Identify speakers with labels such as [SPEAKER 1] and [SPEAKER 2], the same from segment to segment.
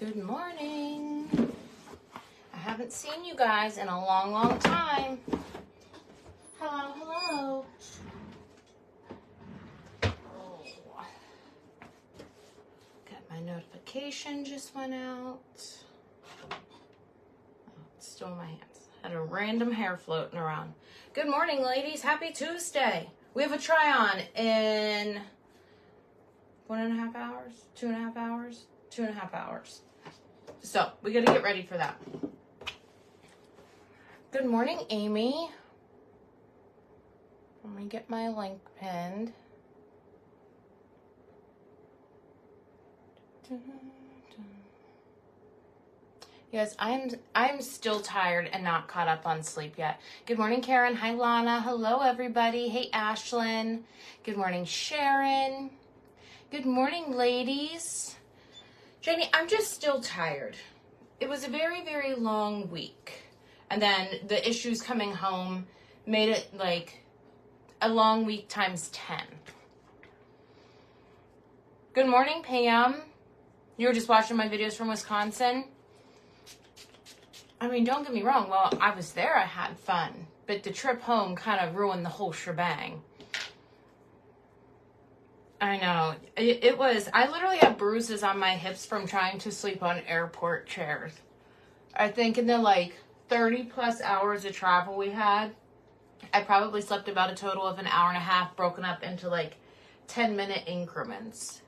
[SPEAKER 1] Good morning. I haven't seen you guys in a long, long time. Hello, hello. Oh. Got my notification just went out. Oh, it's still in my hands. Had a random hair floating around. Good morning, ladies. Happy Tuesday. We have a try-on in 1.5 hours, 2.5 hours, 2.5 hours. So we got to get ready for that. Good morning, Amy. Let me get my link pinned. Yes, I'm still tired and not caught up on sleep yet. Good morning, Karen. Hi, Lana. Hello, everybody. Hey, Ashlyn. Good morning, Sharon. Good morning, ladies. Jenny, I'm just still tired. It was a very, very long week. And then the issues coming home made it like a long week times 10. Good morning, Pam. You were just watching my videos from Wisconsin. I mean, don't get me wrong. While I was there, I had fun. But the trip home kind of ruined the whole shebang. I know. It was, I literally have bruises on my hips from trying to sleep on airport chairs. I think in the like 30 plus hours of travel we had, I probably slept about a total of an hour and a half broken up into like 10-minute increments.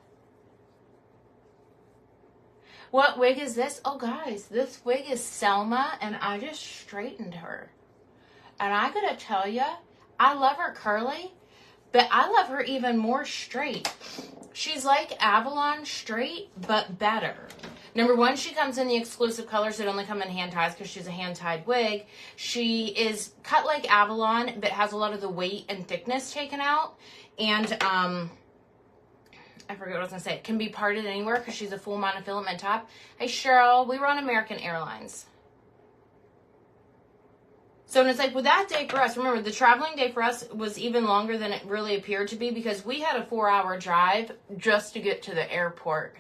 [SPEAKER 1] What wig is this? Oh, guys, this wig is Selma, and I just straightened her. And I gotta tell you, I love her curly, but I love her even more straight. She's like Avalon straight, but better. Number one, she comes in the exclusive colors that only come in hand ties because she's a hand-tied wig. She is cut like Avalon, but has a lot of the weight and thickness taken out. And, I forget what I was going to say. It can be parted anywhere because she's a full monofilament top. Hey, Cheryl, we were on American Airlines. So, and it's like, with that day for us, remember, the traveling day for us was even longer than it really appeared to be because we had a 4-hour drive just to get to the airport.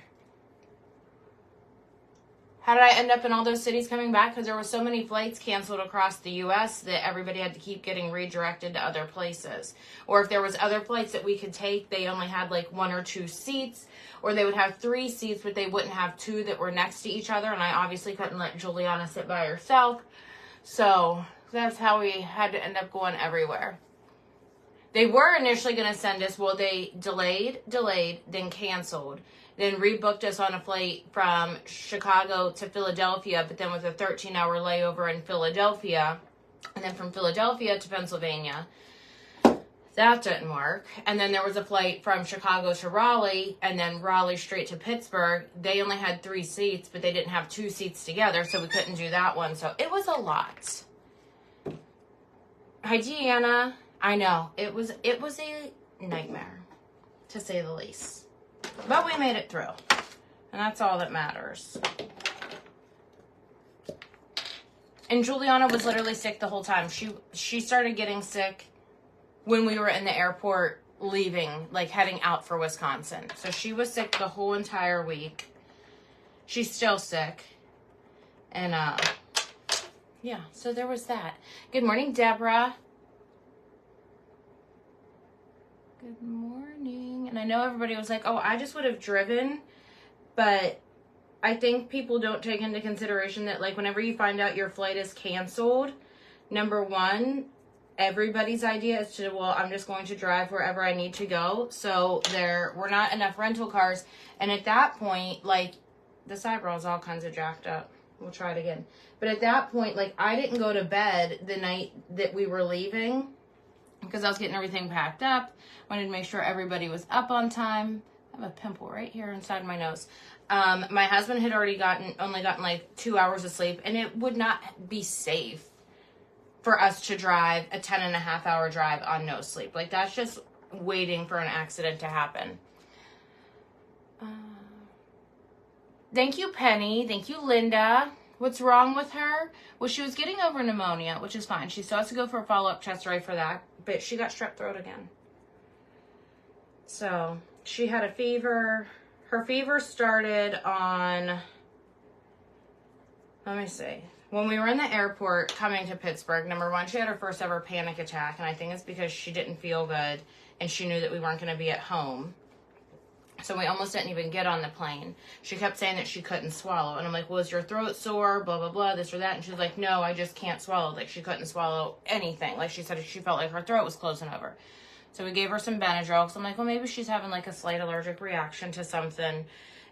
[SPEAKER 1] How did I end up in all those cities coming back? Because there were so many flights canceled across the U.S. that everybody had to keep getting redirected to other places. Or if there was other flights that we could take, they only had like 1 or 2 seats. Or they would have 3 seats, but they wouldn't have 2 that were next to each other. And I obviously couldn't let Juliana sit by herself. So that's how we had to end up going everywhere. They were initially going to send us, well, they delayed, then canceled. Then rebooked us on a flight from Chicago to Philadelphia, but then with a 13-hour layover in Philadelphia, and then from Philadelphia to Pennsylvania. That didn't work. And then there was a flight from Chicago to Raleigh, and then Raleigh straight to Pittsburgh. They only had 3 seats, but they didn't have 2 seats together, so we couldn't do that one. So it was a lot. Hi, Deanna. I know. It was a nightmare, to say the least. But we made it through. And that's all that matters. And Juliana was literally sick the whole time. She started getting sick when we were in the airport leaving, like heading out for Wisconsin. So she was sick the whole entire week. She's still sick. And, yeah, so there was that. Good morning, Deborah. Good morning. And I know everybody was like, oh, I just would have driven. But I think people don't take into consideration that, like, whenever you find out your flight is canceled, number one, everybody's idea is to, well, I'm just going to drive wherever I need to go. So there were not enough rental cars. And at that point, like, this eyebrow is all kinds of jacked up. We'll try it again. But at that point, like, I didn't go to bed the night that we were leaving because I was getting everything packed up. Wanted to make sure everybody was up on time. I have a pimple right here inside my nose. My husband had already only gotten like 2 hours of sleep, and it would not be safe for us to drive a 10.5-hour drive on no sleep. Like, that's just waiting for an accident to happen. Thank you, Penny. Thank you, Linda. What's wrong with her? Well, she was getting over pneumonia, which is fine. She still has to go for a follow-up chest X-ray for that, but she got strep throat again. So she had a fever. Her fever started on Let me see. When we were in the airport coming to Pittsburgh, number one, she had her first ever panic attack, and I think it's because she didn't feel good, and she knew that we weren't going to be at home. So we almost didn't even get on the plane. She kept saying that she couldn't swallow. And I'm like, well, is your throat sore? Blah, blah, blah, this or that. And she's like, no, I just can't swallow. Like, she couldn't swallow anything. Like, she said she felt like her throat was closing over. So we gave her some Benadryl. So I'm like, well, maybe she's having, like, a slight allergic reaction to something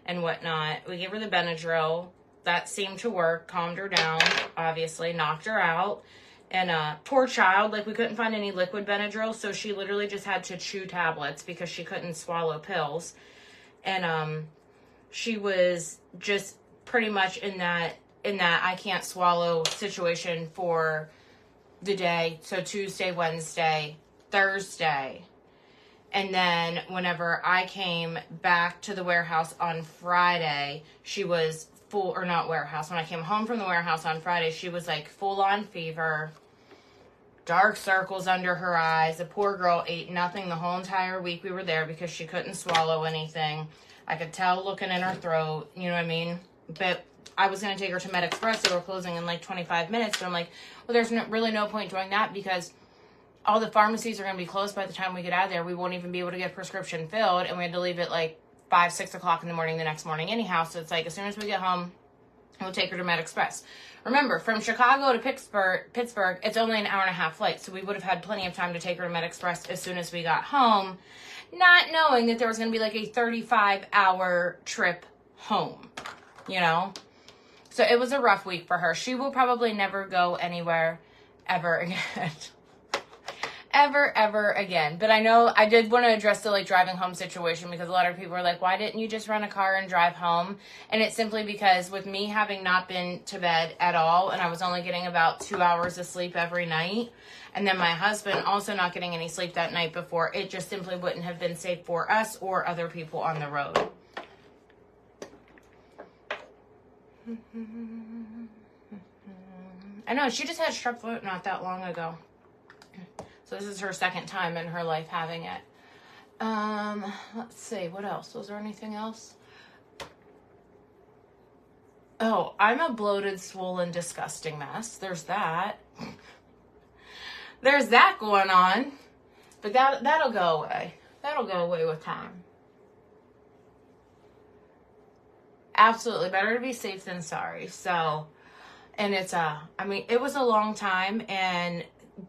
[SPEAKER 1] and whatnot. We gave her the Benadryl. That seemed to work. Calmed her down, obviously. Knocked her out. And poor child, like, we couldn't find any liquid Benadryl. So she literally just had to chew tablets because she couldn't swallow pills. And she was just pretty much in that I can't swallow situation for the day. So Tuesday, Wednesday, Thursday. And then whenever I came back to the warehouse on Friday, she was full, or not warehouse. When I came home from the warehouse on Friday, she was like full on fever, dark circles under her eyes. The poor girl ate nothing the whole entire week we were there because she couldn't swallow anything. I could tell looking in her throat, you know what I mean? But I was going to take her to Med Express. They were closing in like 25 minutes. But I'm like, well, there's really no point doing that because all the pharmacies are going to be closed by the time we get out of there. We won't even be able to get a prescription filled. And we had to leave at like 5, 6 o'clock in the morning the next morning anyhow. So it's like, as soon as we get home, we'll take her to Med Express. Remember, from Chicago to Pittsburgh, it's only an hour and a half flight. So we would have had plenty of time to take her to Med Express as soon as we got home, not knowing that there was going to be like a 35-hour trip home, you know? So it was a rough week for her. She will probably never go anywhere ever again. ever again. But I know I did want to address the like driving home situation because a lot of people are like, why didn't you just rent a car and drive home? And it's simply because with me having not been to bed at all, and I was only getting about 2 hours of sleep every night, and then my husband also not getting any sleep that night before, it just simply wouldn't have been safe for us or other people on the road. I know, she just had strep throat not that long ago. So this is her second time in her life having it. Let's see, what else? Was there anything else? Oh, I'm a bloated, swollen, disgusting mess. There's that. There's that going on. But that'll go away. That'll go away with time. Absolutely. Better to be safe than sorry. So, and it's I mean, it was a long time, and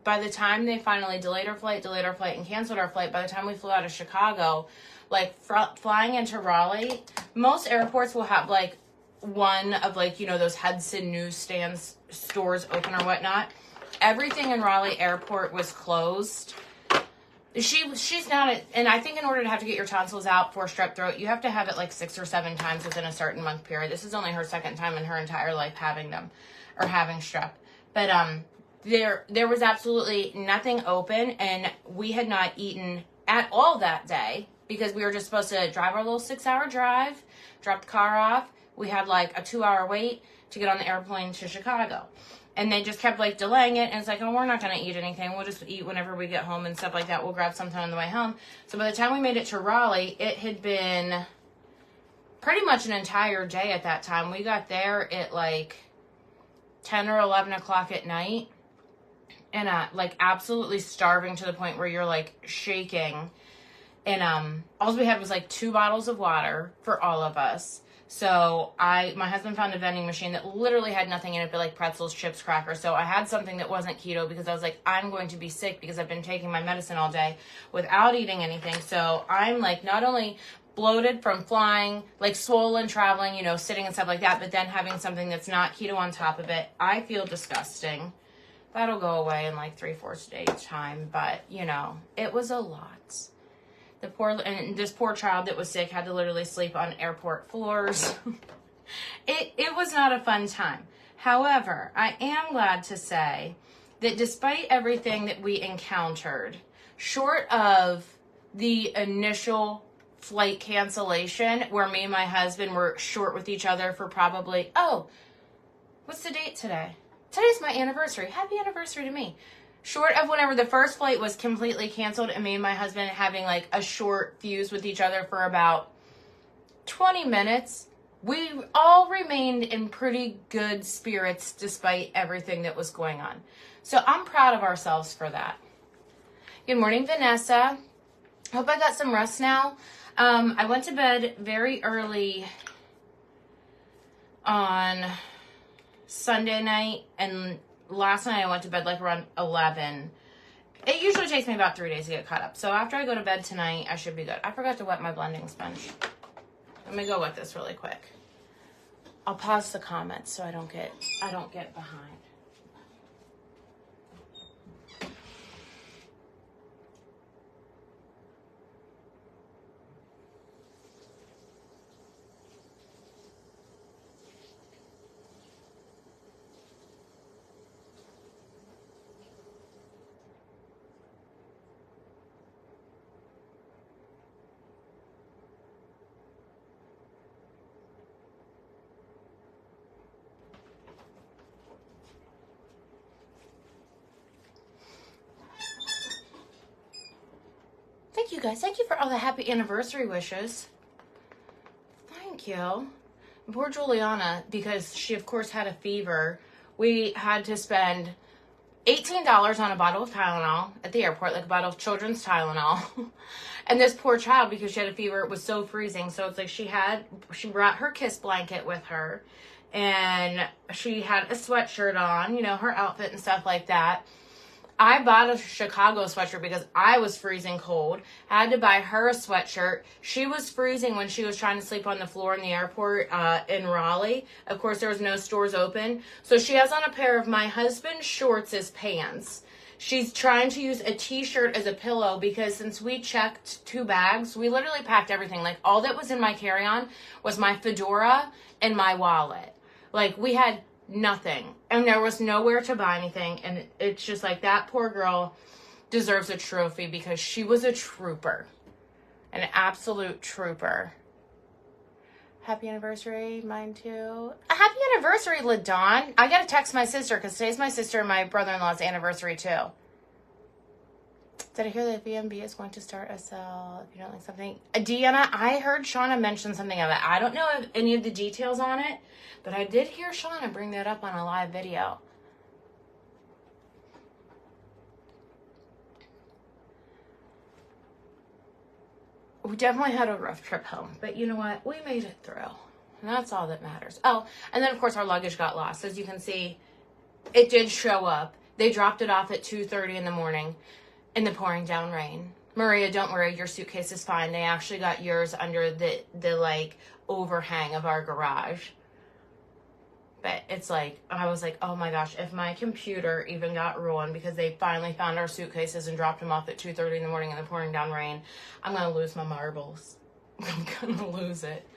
[SPEAKER 1] by the time they finally delayed our flight and canceled our flight, by the time we flew out of Chicago, like flying into Raleigh, most airports will have like one of like, you know, those Hudson newsstands stores open or whatnot. Everything in Raleigh airport was closed. She's not, and I think in order to have to get your tonsils out for strep throat, you have to have it like 6 or 7 times within a certain month period. This is only her second time in her entire life having them, or having strep. But there was absolutely nothing open, and we had not eaten at all that day because we were just supposed to drive our little 6-hour drive, drop the car off. We had like a 2-hour wait to get on the airplane to Chicago. And they just kept like delaying it, and it's like, oh, we're not going to eat anything. We'll just eat whenever we get home and stuff like that. We'll grab something on the way home. So by the time we made it to Raleigh, it had been pretty much an entire day at that time. We got there at like 10 or 11 o'clock at night, and like absolutely starving to the point where you're like shaking. And all we had was like 2 bottles of water for all of us. So my husband found a vending machine that literally had nothing in it but like pretzels, chips, crackers. So I had something that wasn't keto because I was like, I'm going to be sick because I've been taking my medicine all day without eating anything. So I'm like not only bloated from flying, like swollen, traveling, you know, sitting and stuff like that, but then having something that's not keto on top of it. I feel disgusting. That'll go away in like 3-4 days time. But, you know, it was a lot. This poor child that was sick had to literally sleep on airport floors. It was not a fun time. However, I am glad to say that despite everything that we encountered, short of the initial flight cancellation where me and my husband were short with each other for probably, what's the date today? Today's my anniversary. Happy anniversary to me. Short of whenever the first flight was completely canceled and me and my husband having like a short fuse with each other for about 20 minutes, we all remained in pretty good spirits despite everything that was going on. So I'm proud of ourselves for that. Good morning, Vanessa. Hope I got some rest now. I went to bed very early on Sunday night, and last night I went to bed like around 11. It usually takes me about 3 days to get caught up. So after I go to bed tonight, I should be good. I forgot to wet my blending sponge. Let me go wet this really quick. I'll pause the comments so I don't get behind. Thank you guys. Thank you for all the happy anniversary wishes. Thank you. Poor Juliana, because she of course had a fever. We had to spend $18 on a bottle of Tylenol at the airport, like a bottle of children's Tylenol. And this poor child, because she had a fever, it was so freezing. So it's like she brought her kiss blanket with her, and she had a sweatshirt on, you know, her outfit and stuff like that. I bought a Chicago sweatshirt because I was freezing cold. I had to buy her a sweatshirt. She was freezing when she was trying to sleep on the floor in the airport in Raleigh. Of course, there was no stores open. So she has on a pair of my husband's shorts as pants. She's trying to use a t-shirt as a pillow because since we checked 2 bags, we literally packed everything. Like, all that was in my carry-on was my fedora and my wallet. Like, we had nothing, and there was nowhere to buy anything, and it's just like, that poor girl deserves a trophy because she was a trooper, an absolute trooper. Happy anniversary, mine too. Happy anniversary, LaDawn. I gotta text my sister because today's my sister and my brother-in-law's anniversary too. Did I hear that VMB is going to start a sale if you don't like something? Deanna, I heard Shauna mention something of it. I don't know any of the details on it, but I did hear Shauna bring that up on a live video. We definitely had a rough trip home, but you know what? We made it through, and that's all that matters. Oh, and then of course our luggage got lost. As you can see, it did show up. They dropped it off at 2:30 in the morning in the pouring down rain. Maria, don't worry, your suitcase is fine. They actually got yours under the like overhang of our garage. But it's like, I was like, oh my gosh, if my computer even got ruined because they finally found our suitcases and dropped them off at 2:30 in the morning in the pouring down rain, I'm going to lose my marbles. I'm going to lose it.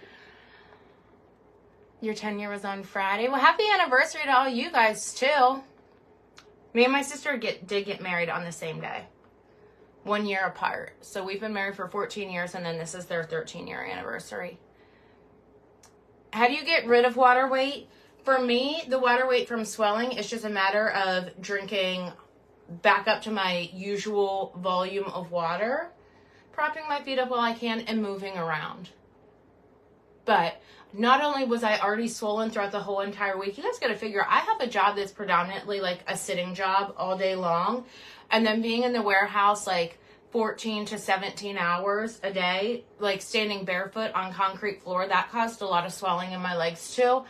[SPEAKER 1] Your 10-year was on Friday. Well, happy anniversary to all you guys, too. Me and my sister did get married on the same day. 1 year apart. So we've been married for 14 years, and then this is their 13-year anniversary. How do you get rid of water weight? For me, the water weight from swelling is just a matter of drinking back up to my usual volume of water, propping my feet up while I can, and moving around. But not only was I already swollen throughout the whole entire week, you guys got to figure, I have a job that's predominantly like a sitting job all day long. And then being in the warehouse like 14 to 17 hours a day, like standing barefoot on concrete floor, that caused a lot of swelling in my legs too.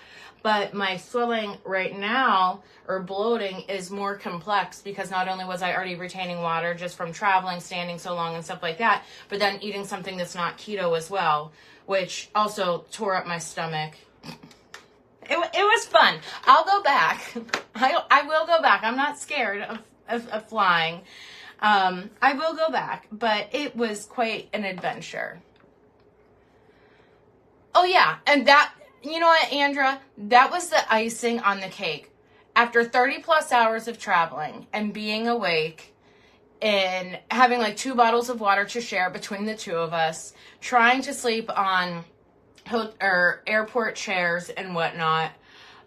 [SPEAKER 1] But my swelling right now, or bloating, is more complex because not only was I already retaining water just from traveling, standing so long and stuff like that, but then eating something that's not keto as well, which also tore up my stomach. It was fun. I'll go back. I will go back. I'm not scared of flying. I will go back, but it was quite an adventure. Oh yeah, and that, you know what, Andra? That was the icing on the cake. After 30 plus hours of traveling and being awake and having like 2 bottles of water to share between the 2 of us, trying to sleep on airport chairs and whatnot,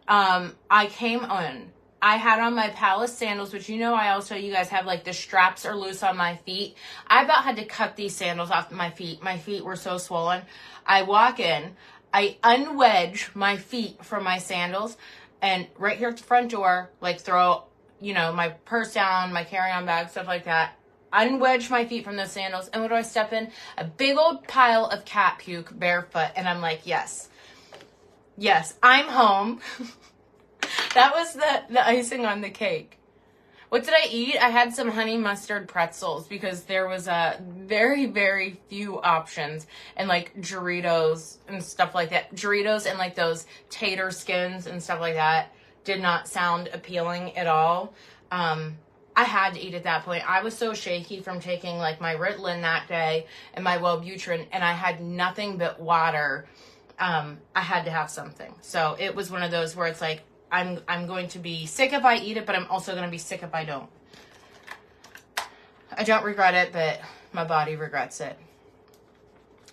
[SPEAKER 1] I came on. I had on my Palace sandals, which, you know, I also, you guys have like the straps are loose on my feet. I about had to cut these sandals off my feet. My feet were so swollen. I walk in. I unwedge my feet from my sandals, and right here at the front door, like throw, my purse down, my carry-on bag, stuff like that. Unwedge my feet from those sandals, and what do I step in? A big old pile of cat puke barefoot, and I'm like, yes, I'm home. That was the icing on the cake. What did I eat? I had some honey mustard pretzels because there was very, very few options, and like Doritos and stuff like that. Doritos and like those tater skins and stuff like that did not sound appealing at all. I had to eat at that point. I was so shaky from taking like my Ritalin that day and my Wellbutrin, and I had nothing but water. I had to have something. So it was one of those where it's like, I'm going to be sick if I eat it, but I'm also going to be sick if I don't. I don't regret it, but my body regrets it.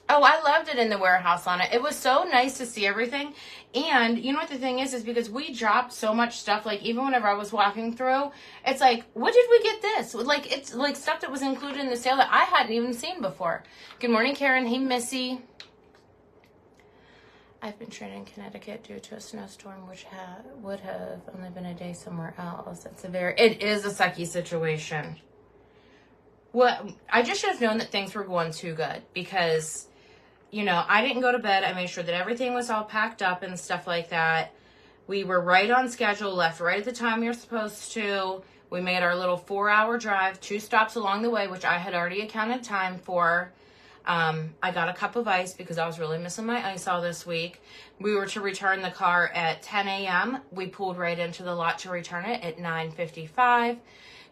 [SPEAKER 1] Oh, I loved it in the warehouse, Lana. It was so nice to see everything. And you know what the thing is because we dropped so much stuff. Like, even whenever I was walking through, it's like, what did we get this? Like, it's like stuff that was included in the sale that I hadn't even seen before. Good morning, Karen. Hey, Missy. I've been stranded in Connecticut due to a snowstorm, which would have only been a day somewhere else. It is a sucky situation. Well, I just should have known that things were going too good because, I didn't go to bed. I made sure that everything was all packed up and stuff like that. We were right on schedule, left right at the time we were supposed to. We made our little 4-hour drive, 2 stops along the way, which I had already accounted time for. I got a cup of ice because I was really missing my ice all this week. We were to return the car at 10 a.m. We pulled right into the lot to return it at 9:55.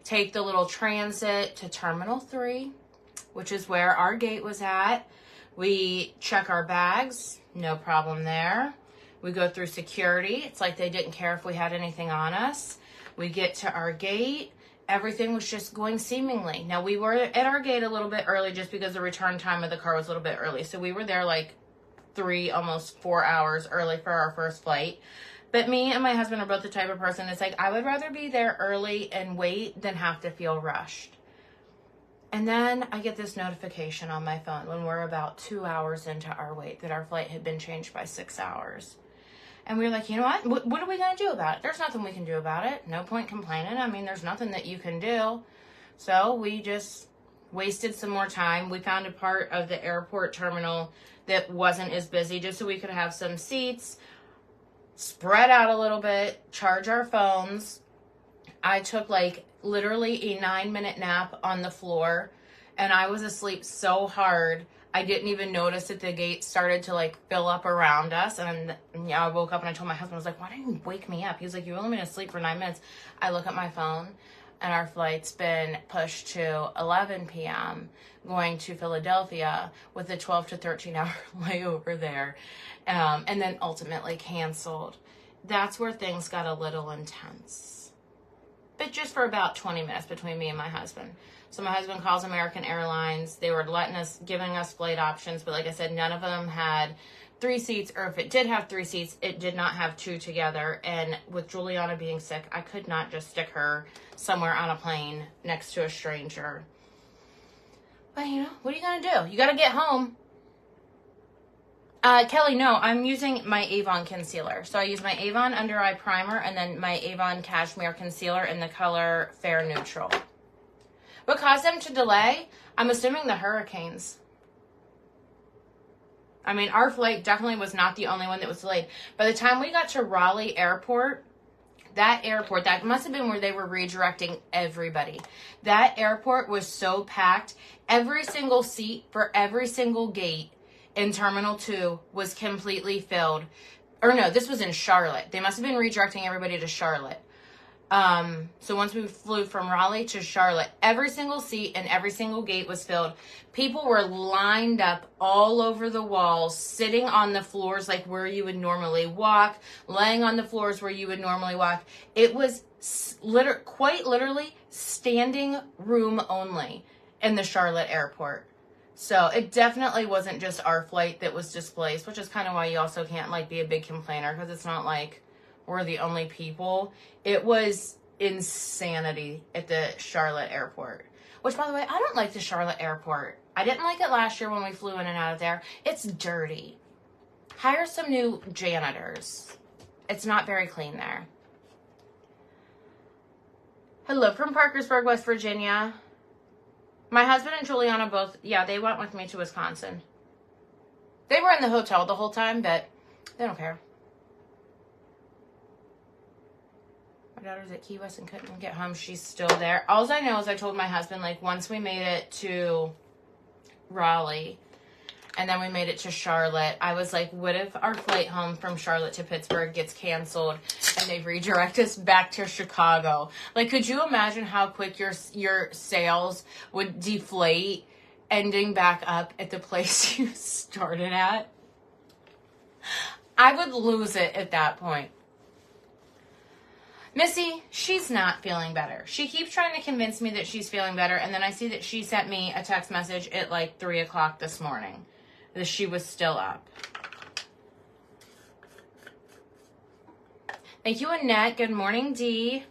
[SPEAKER 1] Take the little transit to Terminal 3, which is where our gate was at. We check our bags, no problem there. We go through security. It's like they didn't care if we had anything on us. We get to our gate. Everything was just going seemingly. Now, we were at our gate a little bit early just because the return time of the car was a little bit early. So we were there like 3, almost 4 hours early for our first flight. But me and my husband are both the type of person that's like, I would rather be there early and wait than have to feel rushed. And then I get this notification on my phone when we're about 2 hours into our wait that our flight had been changed by 6 hours. And we were like, you know what are we going to do about it? There's nothing we can do about it. No point complaining. I mean, there's nothing that you can do. So we just wasted some more time. We found a part of the airport terminal that wasn't as busy just so we could have some seats, spread out a little bit, charge our phones. I took like literally a 9-minute nap on the floor, and I was asleep so hard I didn't even notice that the gate started to like fill up around us. And I woke up and I told my husband, I was like, why didn't you wake me up? He was like, you only been asleep for 9 minutes. I look at my phone and our flight's been pushed to 11 p.m. going to Philadelphia with a 12 to 13 hour layover there. And then ultimately canceled. That's where things got a little intense. But just for about 20 minutes between me and my husband. So my husband calls American Airlines. They were giving us flight options, but like I said, none of them had 3 seats, or if it did have 3 seats, it did not have 2 together. And with Juliana being sick, I could not just stick her somewhere on a plane next to a stranger. But what are you going to do? You got to get home. Kelly, no, I'm using my Avon concealer. So I use my Avon Under Eye Primer and then my Avon Cashmere Concealer in the color Fair Neutral. What caused them to delay? I'm assuming the hurricanes. I mean, our flight definitely was not the only one that was delayed. By the time we got to Raleigh Airport, that must have been where they were redirecting everybody. That airport was so packed. Every single seat for every single gate in Terminal 2 was completely filled. Or no, this was in Charlotte. They must have been redirecting everybody to Charlotte. So once we flew from Raleigh to Charlotte, every single seat and every single gate was filled. People were lined up all over the walls, sitting on the floors like where you would normally walk, laying on the floors where you would normally walk. It was quite literally standing room only in the Charlotte airport. So it definitely wasn't just our flight that was displaced, which is kind of why you also can't like be a big complainer, because it's not like we're the only people. It was insanity at the Charlotte airport. Which, by the way, I don't like the Charlotte airport. I didn't like it last year when we flew in and out of there. It's dirty. Hire some new janitors. It's not very clean there. Hello from Parkersburg, West Virginia. My husband and Juliana both, yeah, they went with me to Wisconsin. They were in the hotel the whole time, but they don't care. My daughter's at Key West and couldn't get home. She's still there. All I know is I told my husband, like, once we made it to Raleigh and then we made it to Charlotte, I was like, what if our flight home from Charlotte to Pittsburgh gets canceled and they redirect us back to Chicago? Like, could you imagine how quick your sales would deflate ending back up at the place you started at? I would lose it at that point. Missy, she's not feeling better. She keeps trying to convince me that she's feeling better, and then I see that she sent me a text message at like 3 o'clock this morning that she was still up. Thank you, Annette. Good morning, Dee.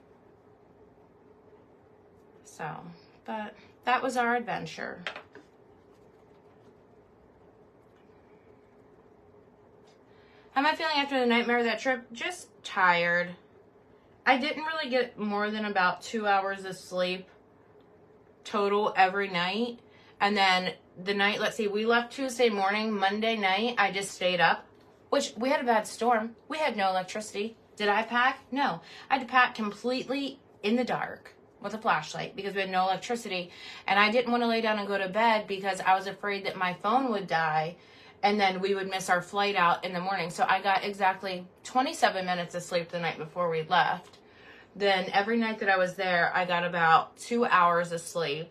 [SPEAKER 1] So, but that was our adventure. How am I feeling after the nightmare of that trip? Just tired. I didn't really get more than about 2 hours of sleep total every night. And then the night, let's see, we left Tuesday morning. Monday night, I just stayed up, which we had a bad storm. We had no electricity. Did I pack? No. I had to pack completely in the dark with a flashlight because we had no electricity. And I didn't want to lay down and go to bed because I was afraid that my phone would die and then we would miss our flight out in the morning. So I got exactly 27 minutes of sleep the night before we left. Then every night that I was there, I got about 2 hours of sleep.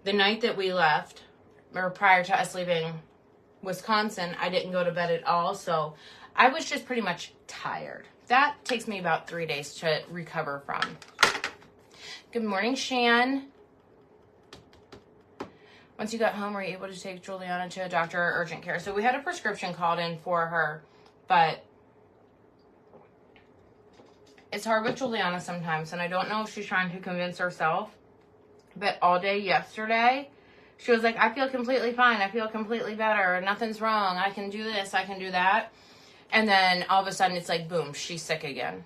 [SPEAKER 1] The night that we left, or prior to us leaving Wisconsin, I didn't go to bed at all. So I was just pretty much tired. That takes me about 3 days to recover from. Good morning, Shan. Once you got home, were you able to take Juliana to a doctor or urgent care? So we had a prescription called in for her, but it's hard with Juliana sometimes, and I don't know if she's trying to convince herself, but all day yesterday, she was like, I feel completely fine. I feel completely better. Nothing's wrong. I can do this. I can do that. And then all of a sudden, it's like, boom, she's sick again.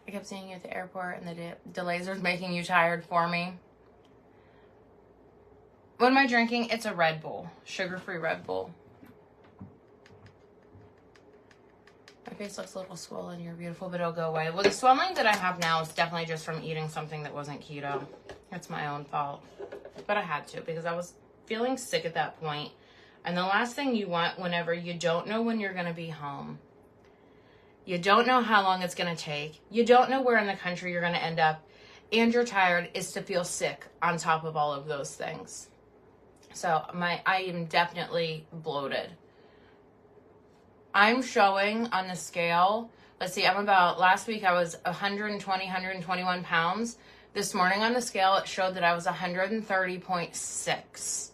[SPEAKER 1] I kept seeing you at the airport, and the delays are making you tired for me. What am I drinking? It's a Red Bull, sugar-free Red Bull. My face looks a little swollen. You're beautiful, but it'll go away. Well, the swelling that I have now is definitely just from eating something that wasn't keto. It's my own fault. But I had to because I was feeling sick at that point. And the last thing you want whenever you don't know when you're going to be home, you don't know how long it's going to take, you don't know where in the country you're going to end up, and you're tired, is to feel sick on top of all of those things. So I am definitely bloated. I'm showing on the scale, let's see, last week I was 120, 121 pounds. This morning on the scale, it showed that I was 130.6.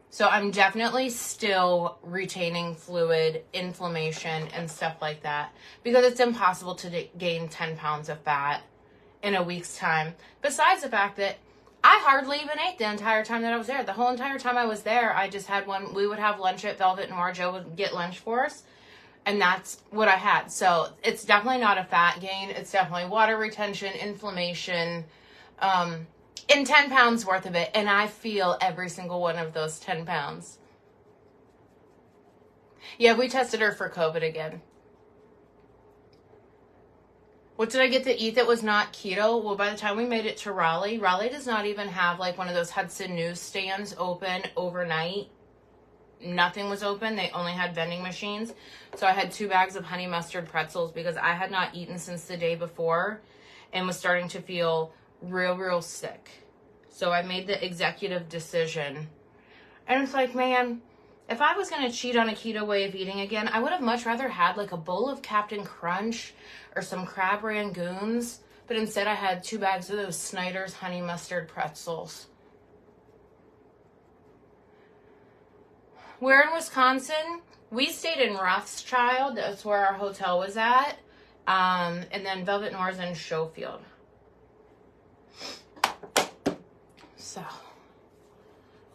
[SPEAKER 1] So I'm definitely still retaining fluid, inflammation, and stuff like that. Because it's impossible to gain 10 pounds of fat in a week's time. Besides the fact that I hardly even ate the entire time that I was there. The whole entire time I was there, I just had we would have lunch at Velvet Noir. Joe would get lunch for us. And that's what I had. So it's definitely not a fat gain. It's definitely water retention, inflammation, in 10 pounds worth of it. And I feel every single one of those 10 pounds. Yeah, we tested her for COVID again. What did I get to eat that was not keto? Well, by the time we made it to Raleigh does not even have like one of those Hudson newsstands open overnight. Nothing was open. They only had vending machines. So I had 2 bags of honey mustard pretzels because I had not eaten since the day before and was starting to feel real sick. So I made the executive decision. And it's like, man, if I was going to cheat on a keto way of eating again, I would have much rather had like a bowl of Captain Crunch or some crab rangoons. But instead I had 2 bags of those Snyder's honey mustard pretzels. We're in Wisconsin. We stayed in Rothschild. That's where our hotel was at. And then Velvet Noir's in Schofield. So,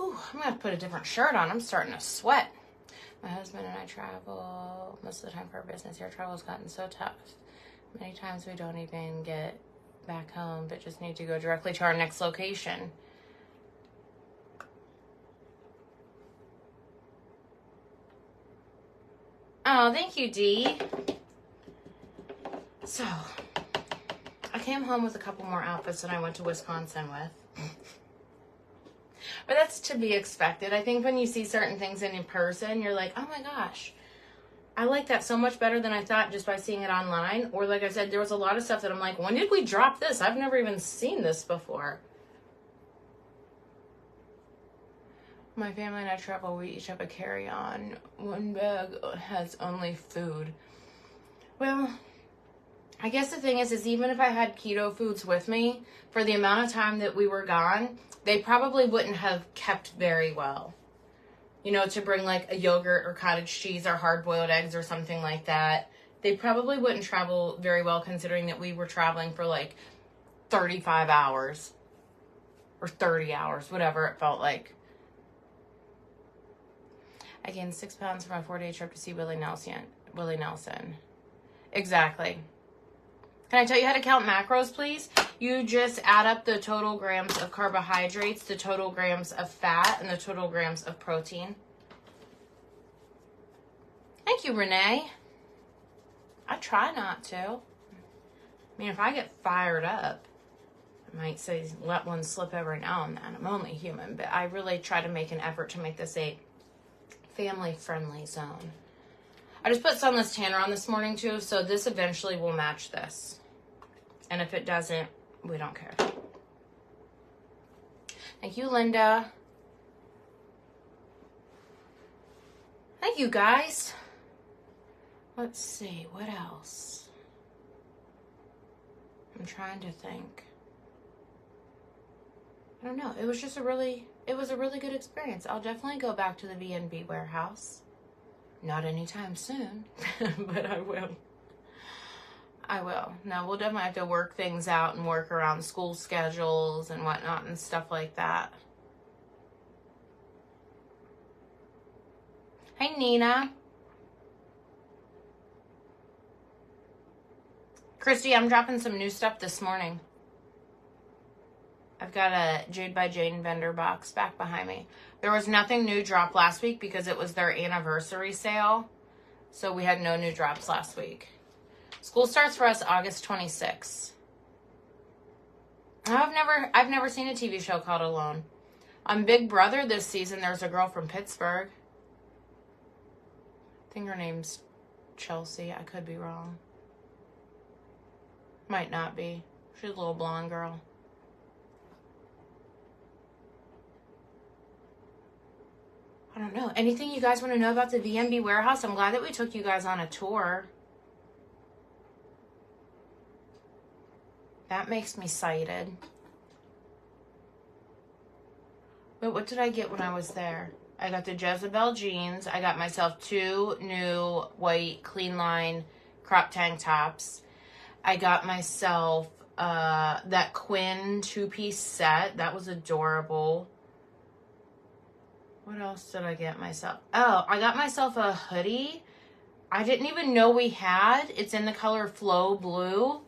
[SPEAKER 1] Ooh, I'm going to put a different shirt on. I'm starting to sweat. My husband and I travel most of the time for our business. Air travel has gotten so tough. Many times we don't even get back home, but just need to go directly to our next location. Oh, thank you, Dee. So, I came home with a couple more outfits than I went to Wisconsin with. But that's to be expected. I think when you see certain things in person, you're like, oh my gosh, I like that so much better than I thought just by seeing it online. Or like I said, there was a lot of stuff that I'm like, when did we drop this? I've never even seen this before. My family and I travel, we each have a carry-on. One bag has only food. Well, I guess the thing is even if I had keto foods with me, for the amount of time that we were gone, they probably wouldn't have kept very well. You know, to bring like a yogurt or cottage cheese or hard-boiled eggs or something like that. They probably wouldn't travel very well considering that we were traveling for like 35 hours. Or 30 hours, whatever it felt like. I gained 6 pounds for my 4-day trip to see Willie Nelson. Exactly. Can I tell you how to count macros, please? You just add up the total grams of carbohydrates, the total grams of fat, and the total grams of protein. Thank you, Renee. I try not to. I mean, if I get fired up, I might say let one slip every now and then. I'm only human, but I really try to make an effort to make this a family-friendly zone. I just put sunless tanner on this morning, too, so this eventually will match this. And if it doesn't, we don't care. Thank you, Linda. Thank you, guys. Let's see, what else? I'm trying to think. I don't know. It was just a really good experience. I'll definitely go back to the V&B warehouse. Not anytime soon, but I will. No, we'll definitely have to work things out and work around school schedules and whatnot and stuff like that. Hey, Nina. Christy, I'm dropping some new stuff this morning. I've got a Jade by Jane vendor box back behind me. There was nothing new dropped last week because it was their anniversary sale. So we had no new drops last week. School starts for us August 26th. I've never seen a TV show called Alone. On Big Brother this season, there's a girl from Pittsburgh. I think her name's Chelsea. I could be wrong. Might not be. She's a little blonde girl. I don't know. Anything you guys want to know about the VMB warehouse? I'm glad that we took you guys on a tour. That makes me excited. But what did I get when I was there? I got the Jezebel jeans. I got myself 2 new white clean line crop tank tops. I got myself that Quinn 2-piece set. That was adorable. What else did I get myself? Oh, I got myself a hoodie. I didn't even know we had. It's in the color Flow Blue.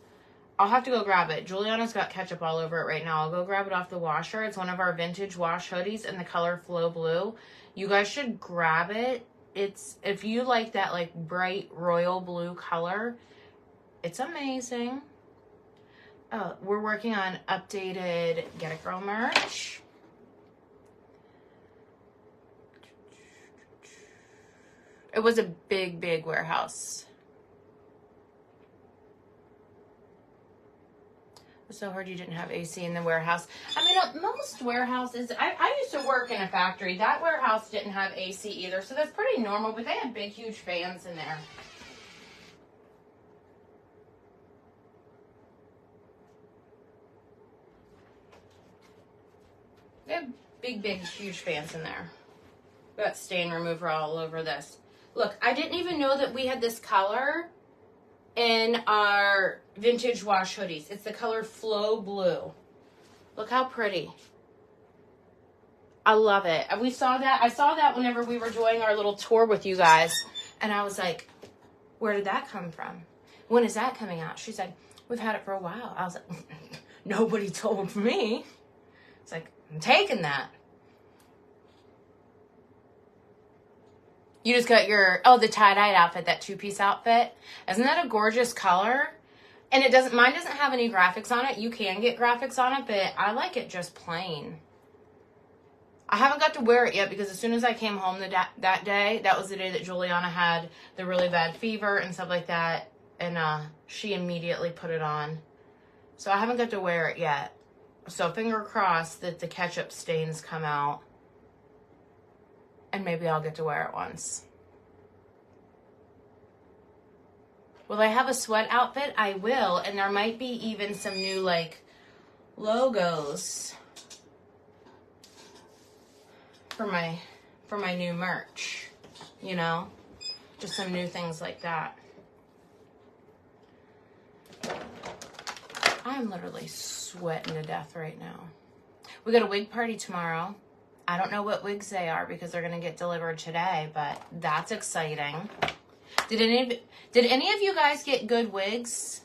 [SPEAKER 1] I'll have to go grab it. Juliana's got ketchup all over it right now. I'll go grab it off the washer. It's one of our vintage wash hoodies in the color Flow Blue. You guys should grab it. It's, if you like that like bright royal blue color, it's amazing. Oh, we're working on updated Get It Girl merch. It was a big, big warehouse. So heard you didn't have AC in the warehouse. I mean, most warehouses, I used to work in a factory. That warehouse didn't have AC either, so that's pretty normal, but they had big, huge fans in there. They have big, big, huge fans in there. Got stain remover all over this. Look, I didn't even know that we had this color in our vintage wash hoodies. It's the color Flow Blue. Look how pretty. I love it. We saw that. I saw that whenever we were doing our little tour with you guys. And I was like, where did that come from? When is that coming out? She said, we've had it for a while. I was like, nobody told me. It's like, I'm taking that. You just got your, the tie-dyed outfit, that two-piece outfit. Isn't that a gorgeous color? And mine doesn't have any graphics on it. You can get graphics on it, but I like it just plain. I haven't got to wear it yet because as soon as I came home that day, that was the day that Juliana had the really bad fever and stuff like that. And she immediately put it on. So I haven't got to wear it yet. So finger crossed that the ketchup stains come out. And maybe I'll get to wear it once. Will I have a sweat outfit? I will. And there might be even some new, like, logos for my new merch. You know? Just some new things like that. I'm literally sweating to death right now. We got a wig party tomorrow. I don't know what wigs they are because they're going to get delivered today, but that's exciting. Did any of you guys get good wigs?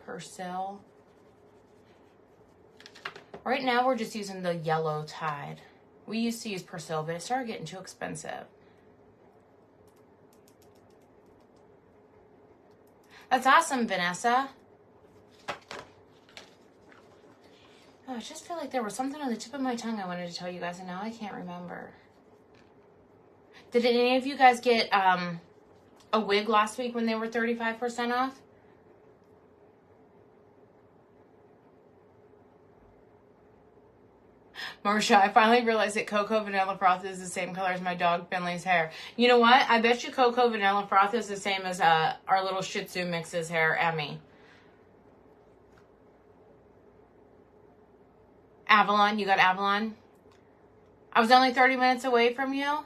[SPEAKER 1] Persil. Right now we're just using the yellow tide. We used to use Persil, but it started getting too expensive. That's awesome, Vanessa. Oh, I just feel like there was something on the tip of my tongue I wanted to tell you guys, and now I can't remember. Did any of you guys get a wig last week when they were 35% off? Marsha, I finally realized that Cocoa Vanilla Froth is the same color as my dog Finley's hair. You know what? I bet you Cocoa Vanilla Froth is the same as our little Shih Tzu mix's hair, Emmy. Avalon, you got Avalon? I was only 30 minutes away from you.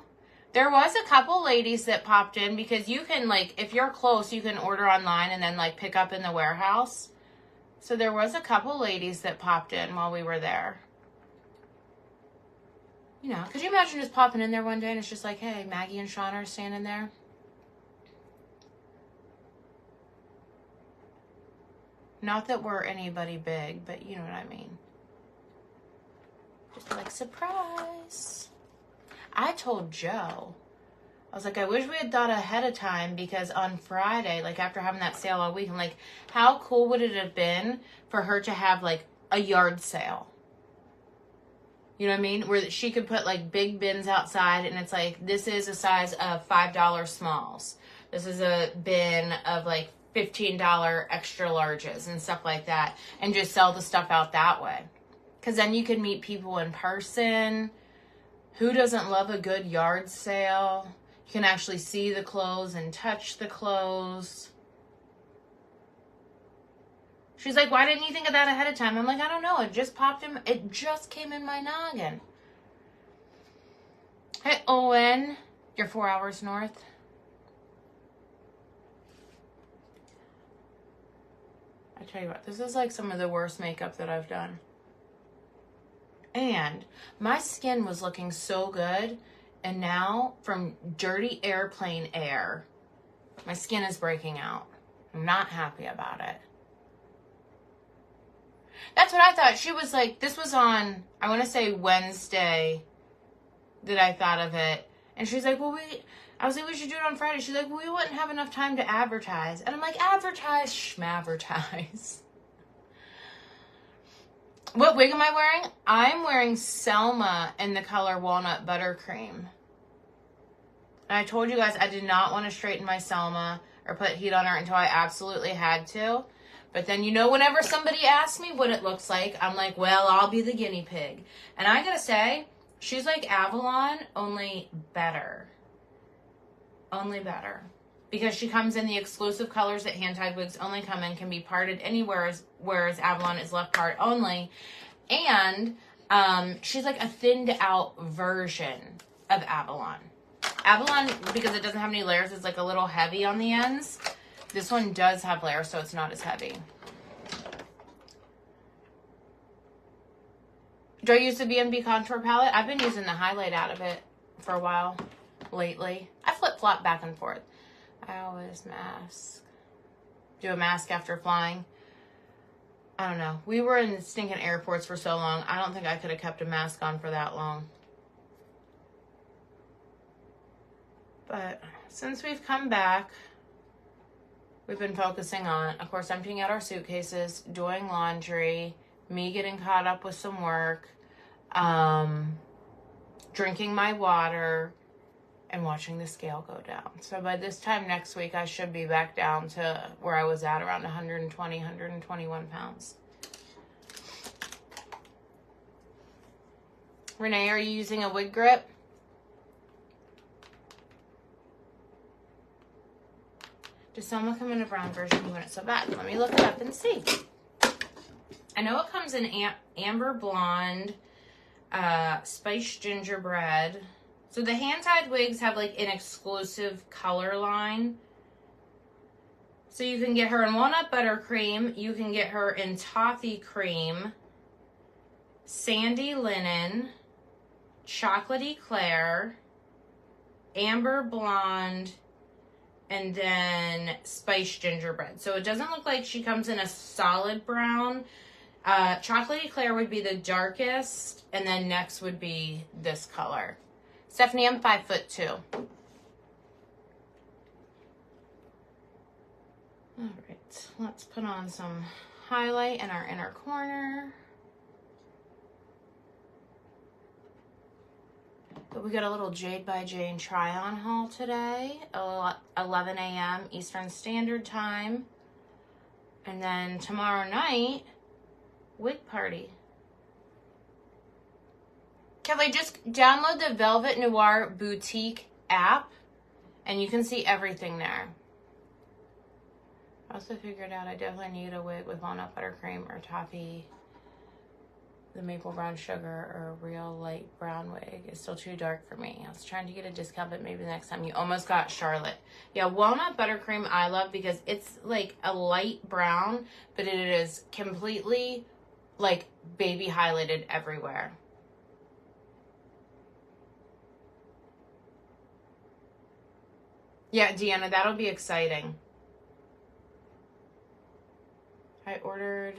[SPEAKER 1] There was a couple ladies that popped in because you can, like, if you're close, you can order online and then, like, pick up in the warehouse. So there was a couple ladies that popped in while we were there. You know, could you imagine just popping in there one day and it's just like, hey, Maggie and Sean are standing there? Not that we're anybody big, but you know what I mean. Just like, surprise. I told Joe, I was like, I wish we had thought ahead of time because on Friday, like after having that sale all week, I'm like, how cool would it have been for her to have like a yard sale? You know what I mean? Where she could put like big bins outside and it's like, this is a size of $5 smalls. This is a bin of like $15 extra larges and stuff like that. And just sell the stuff out that way. Because then you can meet people in person. Who doesn't love a good yard sale? You can actually see the clothes and touch the clothes. She's like, why didn't you think of that ahead of time? I'm like, I don't know. It just came in my noggin. Hey, Owen. You're 4 hours north. I tell you what, this is like some of the worst makeup that I've done. And my skin was looking so good. And now, from dirty airplane air, my skin is breaking out. I'm not happy about it. That's what I thought. She was like, this was on, I want to say Wednesday that I thought of it. And she's like, I was like, we should do it on Friday. She's like, we wouldn't have enough time to advertise. And I'm like, advertise, schmadvertise. What wig am I wearing? I'm wearing Selma in the color Walnut Buttercream. And I told you guys I did not want to straighten my Selma or put heat on her until I absolutely had to. But then, you know, whenever somebody asks me what it looks like, I'm like, well, I'll be the guinea pig. And I gotta say, she's like Avalon, only better. Only better. Because she comes in the exclusive colors that hand-tied wigs only come in, can be parted anywhere, whereas Avalon is left part only. And she's like a thinned out version of Avalon. Avalon, because it doesn't have any layers, is like a little heavy on the ends. This one does have layers, so it's not as heavy. Do I use the B&B contour palette? I've been using the highlight out of it for a while lately. I flip-flop back and forth. I always mask. Do a mask after flying. I don't know. We were in stinking airports for so long. I don't think I could have kept a mask on for that long. But since we've come back, we've been focusing on, of course, emptying out our suitcases, doing laundry, me getting caught up with some work, drinking my water, and watching the scale go down. So by this time next week, I should be back down to where I was at, around 120, 121 pounds. Renee, are you using a wig grip? Does Selma come in a brown version? You want it so bad? Let me look it up and see. I know it comes in amber blonde, spiced gingerbread. So the hand-tied wigs have like an exclusive color line. So you can get her in walnut buttercream. You can get her in toffee cream, sandy linen, chocolatey clair, amber blonde, and then spiced gingerbread. So it doesn't look like she comes in a solid brown. Chocolatey clair would be the darkest, and then next would be this color. Stephanie, I'm 5'2". All right, let's put on some highlight in our inner corner. But we got a little Jade by Jane try-on haul today, 11 a.m. Eastern Standard Time. And then tomorrow night, wig party. Kelly, just download the Velvet Noir Boutique app, and you can see everything there. I also figured out I definitely need a wig with walnut buttercream or toffee. The maple brown sugar or a real light brown wig is still too dark for me. I was trying to get a discount, but maybe next time. You almost got Charlotte. Yeah, walnut buttercream I love because it's like a light brown, but it is completely like baby highlighted everywhere. Yeah, Deanna, that'll be exciting. I ordered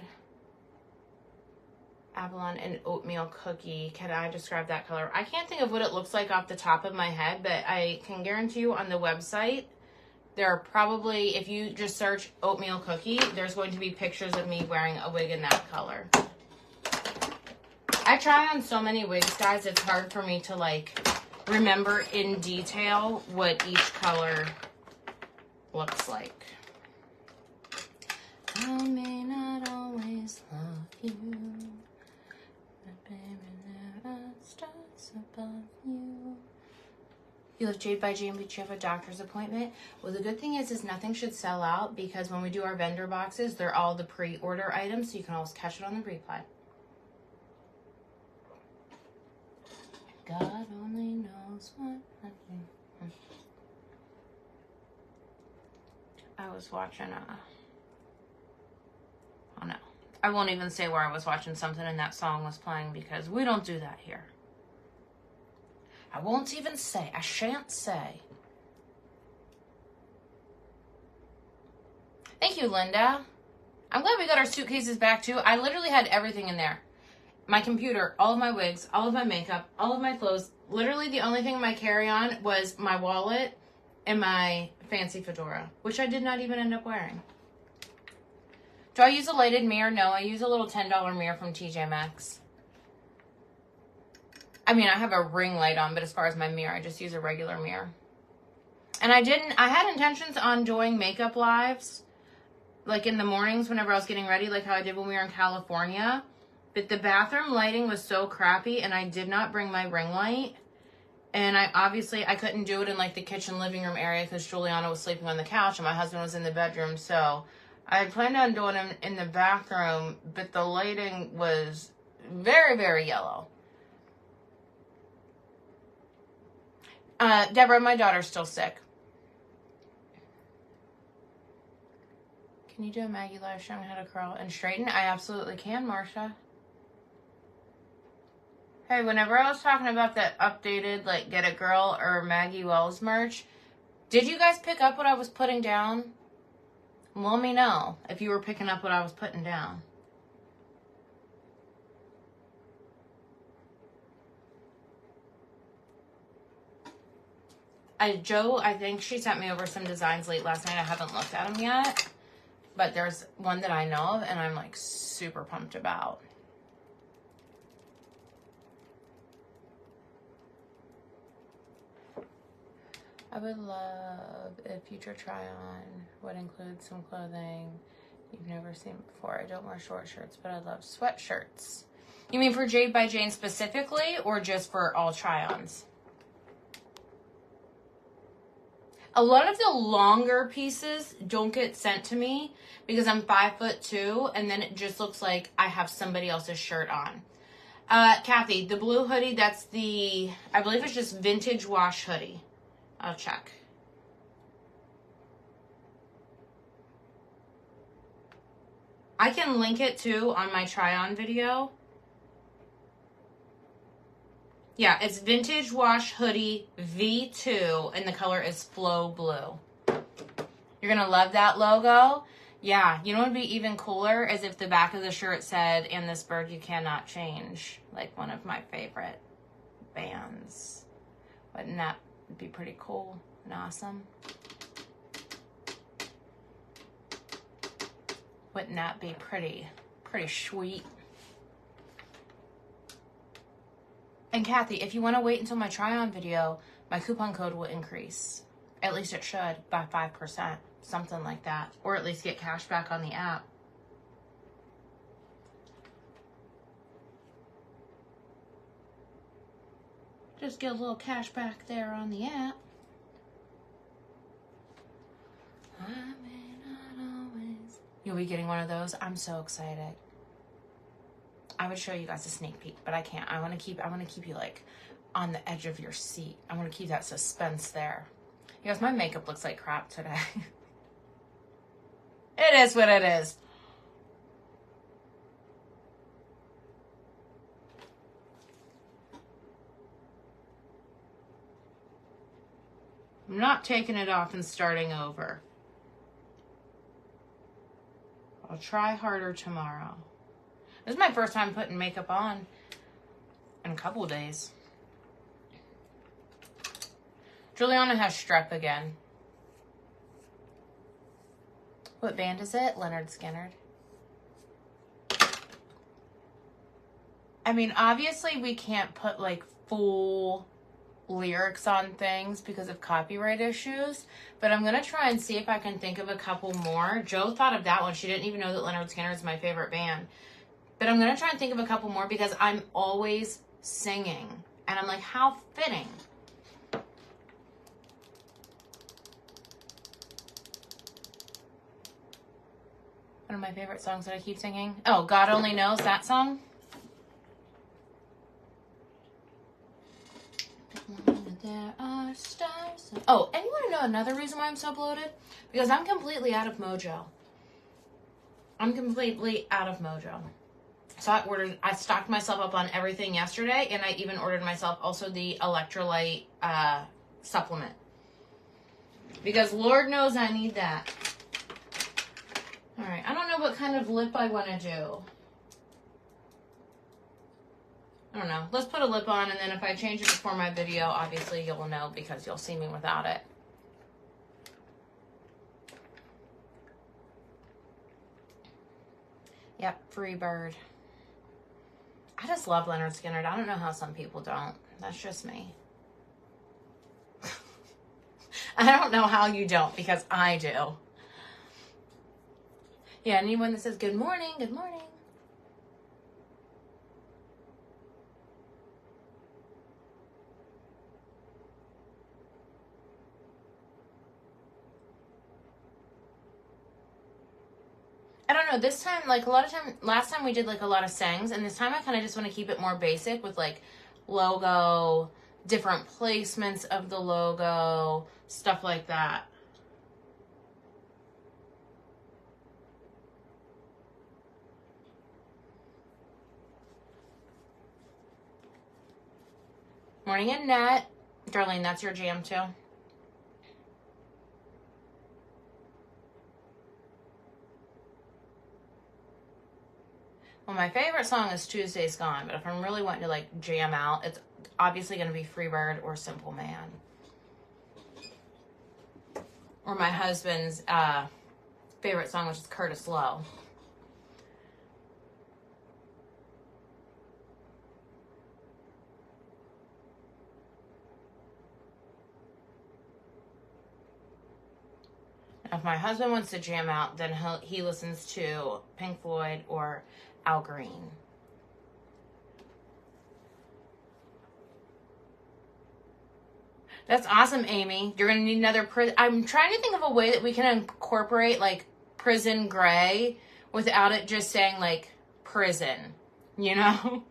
[SPEAKER 1] Avalon and oatmeal cookie. Can I describe that color? I can't think of what it looks like off the top of my head, but I can guarantee you on the website, there are probably, if you just search oatmeal cookie, there's going to be pictures of me wearing a wig in that color. I try on so many wigs, guys, it's hard for me to like remember in detail what each color looks like. I may not always love you, but baby never starts above you. You love Jade by Jane, but you have a doctor's appointment. Well, the good thing is nothing should sell out because when we do our vendor boxes, they're all the pre-order items, so you can always catch it on the replay. God only knows what I do. I was watching oh no. I won't even say where I was watching something and that song was playing because we don't do that here. I won't even say. I shan't say. Thank you, Linda. I'm glad we got our suitcases back too. I literally had everything in there. My computer, all of my wigs, all of my makeup, all of my clothes. Literally the only thing in my carry-on was my wallet and my fancy fedora, which I did not even end up wearing. Do I use a lighted mirror? No, I use a little $10 mirror from TJ Maxx. I mean, I have a ring light on, but as far as my mirror, I just use a regular mirror. And I had intentions on doing makeup lives, like in the mornings whenever I was getting ready, like how I did when we were in California. But the bathroom lighting was so crappy, and I did not bring my ring light. And I couldn't do it in like the kitchen living room area because Juliana was sleeping on the couch and my husband was in the bedroom. So I had planned on doing them in the bathroom, but the lighting was very, very yellow. Deborah, my daughter's still sick. Can you do a Maggie live showing how to curl and straighten? I absolutely can, Marsha. Hey, whenever I was talking about that updated, like, Get It Girl or Maggie Wells merch, did you guys pick up what I was putting down? Let me know if you were picking up what I was putting down. Joe, I think she sent me over some designs late last night. I haven't looked at them yet. But there's one that I know of and I'm like super pumped about. I would love if future try-on would include some clothing you've never seen before. I don't wear short shirts, but I love sweatshirts. You mean for Jade by Jane specifically or just for all try-ons? A lot of the longer pieces don't get sent to me because I'm 5'2", and then it just looks like I have somebody else's shirt on. Kathy, the blue hoodie, that's the, I believe it's just vintage wash hoodie. I'll check. I can link it too on my try-on video. Yeah, it's vintage wash hoodie V2 and the color is Flow Blue. You're going to love that logo. Yeah, you know what would be even cooler is if the back of the shirt said, "And this bird you cannot change," like one of my favorite bands. Wouldn't that be pretty cool and awesome? Wouldn't that be pretty sweet? And Kathy, if you want to wait until my try-on video, my coupon code will increase. At least it should, by 5%. Something like that. Or at least get cash back on the app. Just get a little cash back there on the app. I may not always. You'll be getting one of those. I'm so excited. I would show you guys a sneak peek, but I can't. I want to keep you like on the edge of your seat. I want to keep that suspense there. You guys, my makeup looks like crap today. It is what it is. I'm not taking it off and starting over. I'll try harder tomorrow. This is my first time putting makeup on in a couple of days. Juliana has strep again. What band is it? Leonard Skinner. I mean, obviously we can't put like full lyrics on things because of copyright issues, but I'm gonna try and see if I can think of a couple more. Joe thought of that one. She didn't even know that Leonard Skinner is my favorite band. But I'm gonna try and think of a couple more because I'm always singing. And I'm like, how fitting. One of my favorite songs that I keep singing. Oh, God Only Knows, that song. There are stars. Oh, and you want to know another reason why I'm so bloated? Because I'm completely out of mojo. I'm completely out of mojo. So I stocked myself up on everything yesterday, and I even ordered myself also the electrolyte supplement. Because Lord knows I need that. Alright, I don't know what kind of lip I want to do. I don't know. Let's put a lip on, and then if I change it before my video, obviously you'll know because you'll see me without it. Yep, Free Bird. I just love Leonard Skinner. I don't know how some people don't. That's just me. I don't know how you don't, because I do. Yeah, anyone that says good morning, good morning. I don't know, this time, like, last time we did, like, a lot of sayings, and this time I kind of just want to keep it more basic with, like, logo, different placements of the logo, stuff like that. Morning, Annette. Darlene, that's your jam too. Well, my favorite song is Tuesday's Gone, but if I'm really wanting to like jam out, it's obviously going to be Freebird or Simple Man. Or my husband's favorite song, which is Curtis Lowe. If my husband wants to jam out, then he listens to Pink Floyd or Al Green. That's awesome, Amy. You're going to need another prison. I'm trying to think of a way that we can incorporate, like, prison gray without it just saying, like, prison. You know?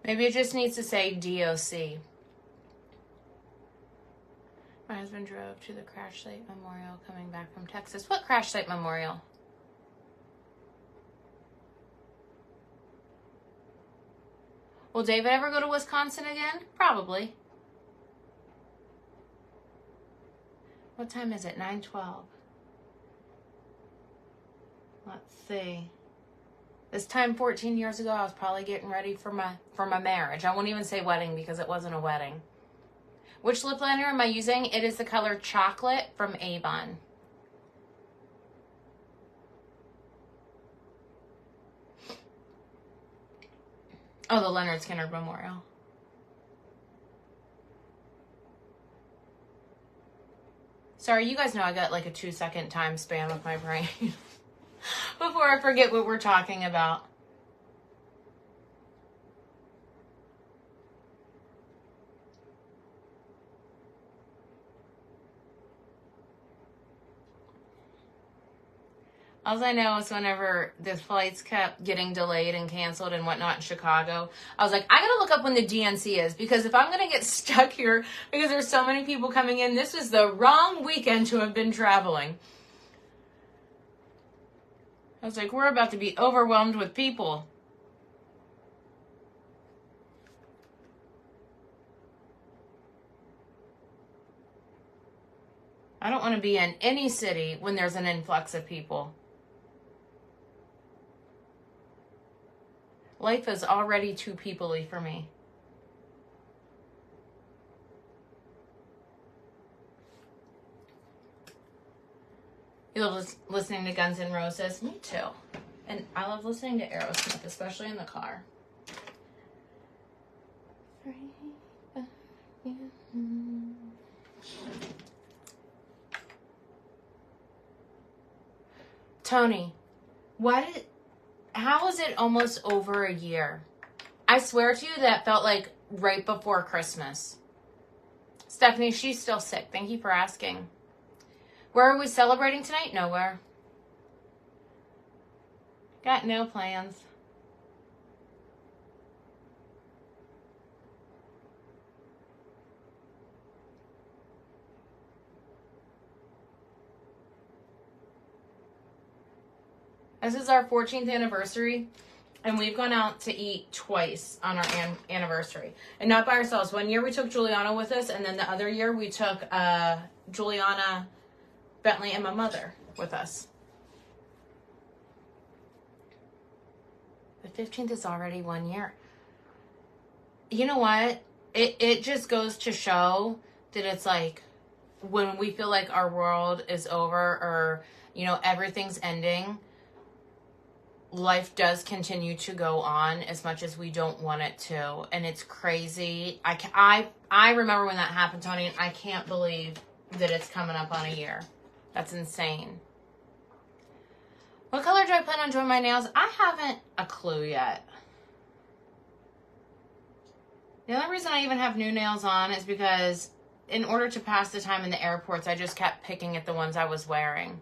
[SPEAKER 1] Maybe it just needs to say DOC. My husband drove to the crash site memorial coming back from Texas. What crash site memorial? Will David ever go to Wisconsin again? Probably. What time is it? 9:12. Let's see. This time 14 years ago, I was probably getting ready for my marriage. I won't even say wedding because it wasn't a wedding. Which lip liner am I using? It is the color Chocolate from Avon. Oh, the Leonard Skinner Memorial. Sorry, you guys know I got like a 2-second time span with my brain before I forget what we're talking about. All I know is whenever the flights kept getting delayed and canceled and whatnot in Chicago, I was like, I gotta look up when the DNC is, because if I'm gonna get stuck here because there's so many people coming in, this is the wrong weekend to have been traveling. I was like, we're about to be overwhelmed with people. I don't want to be in any city when there's an influx of people. Life is already too people-y for me. You love listening to Guns N' Roses? Me too. And I love listening to Aerosmith, especially in the car. Tony, how is it almost over a year? I swear to you that felt like right before Christmas. Stephanie, she's still sick. Thank you for asking. Where are we celebrating tonight? Nowhere. Got no plans. This is our 14th anniversary, and we've gone out to eat twice on our anniversary. And not by ourselves. One year we took Juliana with us, and then the other year we took Juliana, Bentley, and my mother with us. The 15th is already 1 year. You know what? It just goes to show that it's like when we feel like our world is over or, you know, everything's ending, life does continue to go on as much as we don't want it to. And it's crazy. I remember when that happened, Tony, and I can't believe that it's coming up on a year. That's insane. What color do I plan on doing my nails? I haven't a clue yet. The only reason I even have new nails on is because in order to pass the time in the airports, I just kept picking at the ones I was wearing.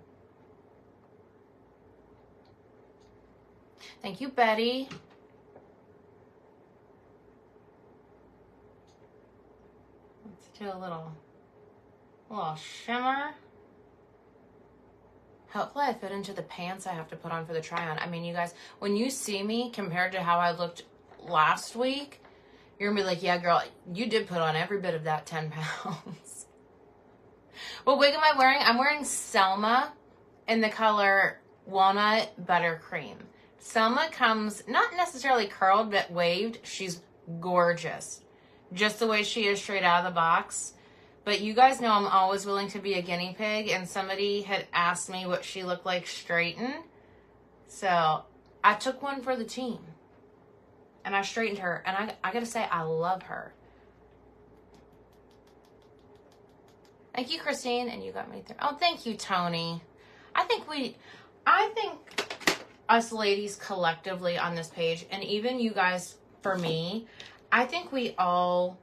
[SPEAKER 1] Thank you, Betty. Do a little shimmer. Hopefully I fit into the pants I have to put on for the try-on. I mean, you guys, when you see me compared to how I looked last week, you're going to be like, yeah, girl, you did put on every bit of that 10 pounds. What wig am I wearing? I'm wearing Selma in the color Walnut Buttercream. Selma comes not necessarily curled, but waved. She's gorgeous. Just the way she is straight out of the box. But you guys know I'm always willing to be a guinea pig, and somebody had asked me what she looked like straightened. So I took one for the team, and I straightened her, and I gotta say, I love her. Thank you, Christine, and you got me there. Oh, thank you, Tony. I think us ladies collectively on this page, and even you guys, for me, I think we all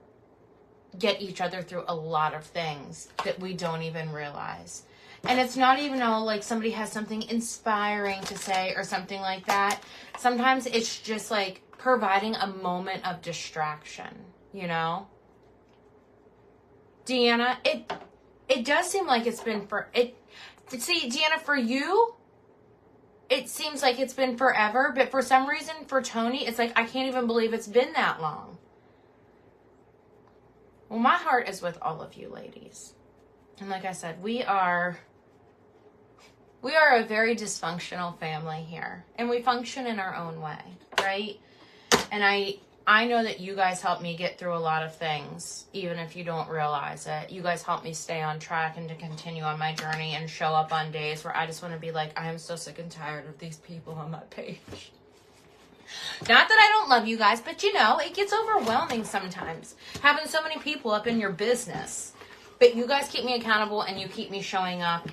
[SPEAKER 1] get each other through a lot of things that we don't even realize. And it's not even all like somebody has something inspiring to say or something like that. Sometimes it's just like providing a moment of distraction, you know? Deanna, it does seem like it's been see, Deanna, for you, it seems like it's been forever, but for some reason for Tony, it's like, I can't even believe it's been that long. Well, my heart is with all of you ladies. And like I said, we are a very dysfunctional family here. And we function in our own way, right? And I know that you guys help me get through a lot of things, even if you don't realize it. You guys help me stay on track and to continue on my journey and show up on days where I just want to be like, I am so sick and tired of these people on my page. Not that I don't love you guys, but you know, it gets overwhelming sometimes having so many people up in your business. But you guys keep me accountable and you keep me showing up.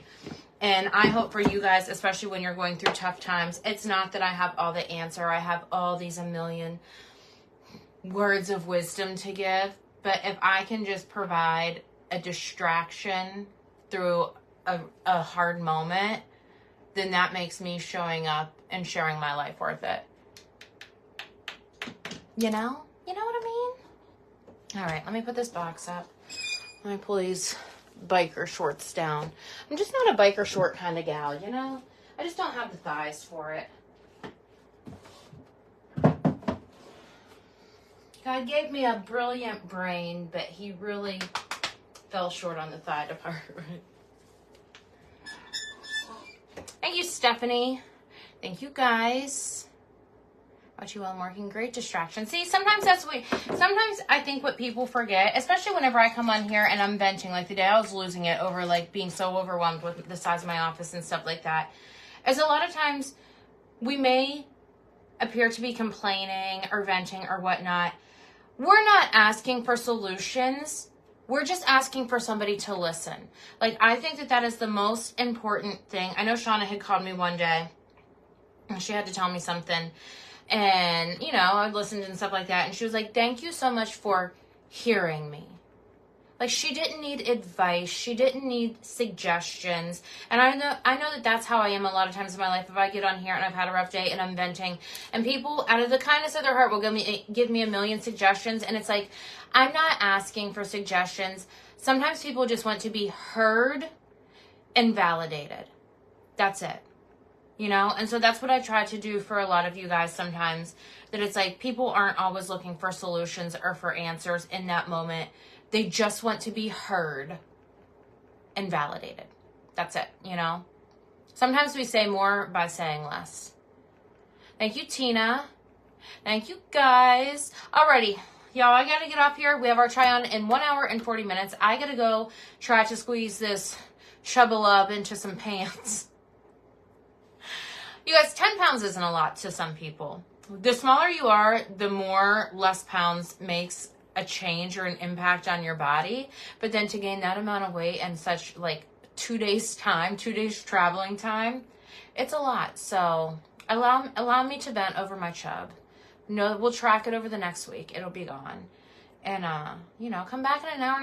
[SPEAKER 1] And I hope for you guys, especially when you're going through tough times, it's not that I have all the answer. I have all these a million words of wisdom to give. But if I can just provide a distraction through a hard moment, then that makes me showing up and sharing my life worth it. You know? You know what I mean? All right, let me put this box up. Let me pull these biker shorts down. I'm just not a biker short kind of gal, you know? I just don't have the thighs for it. God gave me a brilliant brain, but he really fell short on the thigh department. Thank you, Stephanie. Thank you, guys. Got you all working. Great distraction. See, sometimes I think what people forget, especially whenever I come on here and I'm venting, like the day I was losing it over like being so overwhelmed with the size of my office and stuff like that, is a lot of times we may appear to be complaining or venting or whatnot. We're not asking for solutions. We're just asking for somebody to listen. Like, I think that is the most important thing. I know Shauna had called me one day and she had to tell me something. And, you know, I listened and stuff like that. And she was like, thank you so much for hearing me. Like, she didn't need advice. She didn't need suggestions. And I know that that's how I am a lot of times in my life. If I get on here and I've had a rough day and I'm venting, and people out of the kindness of their heart will give me a million suggestions. And it's like, I'm not asking for suggestions. Sometimes people just want to be heard and validated. That's it. You know, and so that's what I try to do for a lot of you guys sometimes, that it's like people aren't always looking for solutions or for answers in that moment. They just want to be heard and validated. That's it, you know. Sometimes we say more by saying less. Thank you, Tina. Thank you, guys. Alrighty, y'all, I gotta get off here. We have our try-on in 1 hour and 40 minutes. I gotta go try to squeeze this chubble up into some pants. You guys, 10 pounds isn't a lot to some people. The smaller you are, the more less pounds makes a change or an impact on your body. But then to gain that amount of weight and such like 2 days time, 2 days traveling time, it's a lot. So allow me to vent over my chub. No, we'll track it over the next week. It'll be gone. And, you know, come back in an hour and a half.